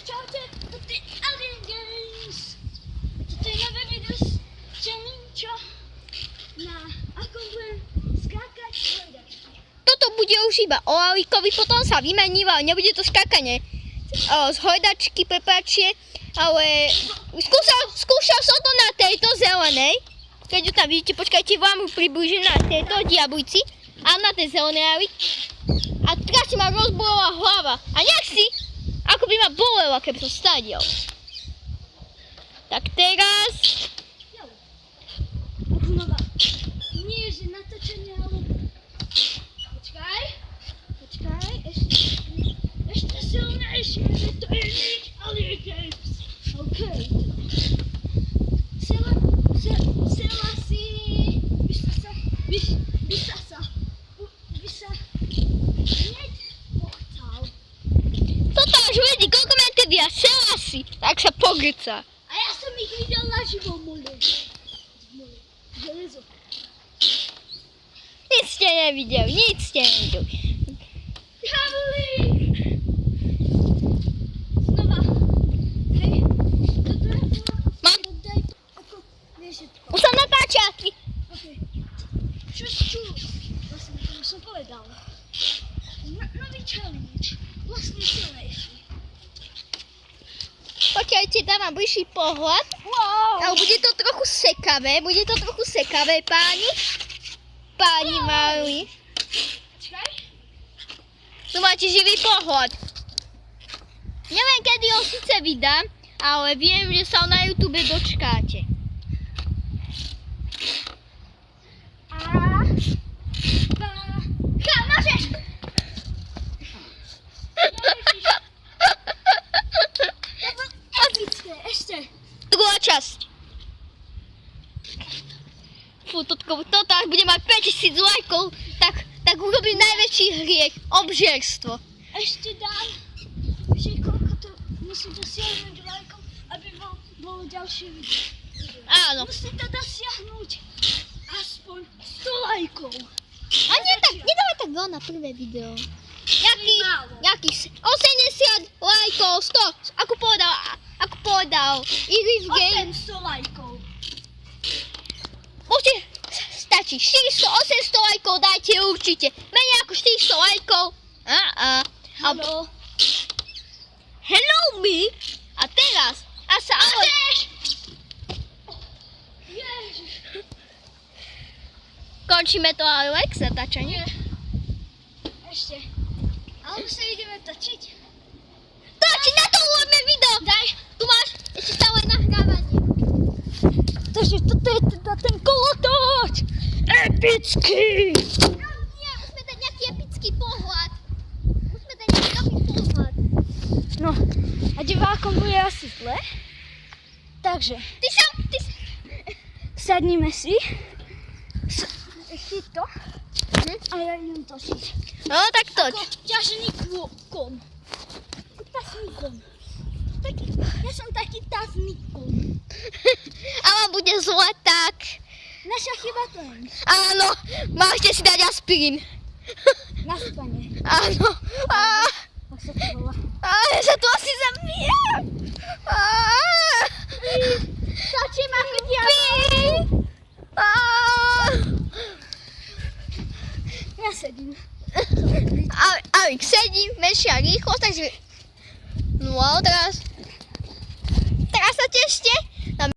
Čaute, toto je Alien Games. Toto je nové video z challenge na ako budem skákať hojdačky. Toto bude už iba o Alikovi, potom sa vymeníva, nebude to skákanie z hojdačky, prepáčte, ale skúšal som to na tejto zelenej, keď ju tam vidíte, počkajte, vám ju približím na tejto diablici a na tej zelenej Alik. A teraz si ma rozbolela hlava a nejak si, ako by ma bolela, keby som stadiel. Tak teraz... Znova. Nie, že natočenie, ale... Počkaj, ešte silnejšie, že to je nič Alien Games. OK. Sela si... By sa... Hneď pochcal. Toto až uvedí, koľko máte viac, sela si, tak sa pogrca. A ja som ich videl naživo, mole. Železo. Nic ste nevideli. Havlík! Znova. Hej, toto je Mám. daj, ako, vieš všetko. Už som natáča. OK. Čus. Vlastne, to som povedal. Nový challenge. Vlastne silnejší. Počkajte, dávam bližší pohľad. Wow! Ale bude to trochu sekavé, páni. Páni mali. Počkaj. Tu máte živý pohľad. Neviem, kedy ho síce vydám, ale viem, že sa ho na YouTube dočkáte. Môžeš! Ešte. Druhá časť. Fú, toto až bude mať 5000 lajkov, tak urobím najväčší hriech, obžerstvo. Ešte dám, že koľko to musí dosiahnuť lajkom, aby bolo ďalšie video. Áno. Musí to dosiahnuť aspoň 100 lajkov. A nedávaj tak veľa na prvé video. Jakých 80 lajkov, 100, ako povedal Iris Games. 800 lajkov. Môžete, stačí 400-800 lajkov, dajte určite. Menej ako 400 lajkov. Haló. Hello me. A teraz, Ježiš. končíme to Alex, natáčanie. Ešte. Ale už sa ideme točiť. Toči, na to urobíme video. Daj, tu máš ešte stále nahrávanie. Takže toto je teda ten kolotoč. Epický. Nie, musíme dať nejaký epický pohľad. No, a divákom bude asi zle. Takže, sadnime si. Chyť to. A ja idem točiť. No, tak toč. Ťažníkom. Ja som taký tazníkom. A vám bude zle tak. Naša chyba to je. Áno, máte si dať aspirín. Na spanie. Áno. Tak sa to volá. Ja sa tu asi zabijem. Točím ako diabol. Ja sedím. Alex sedí, menšia rýchlosť, takže... No, teraz sa tešte.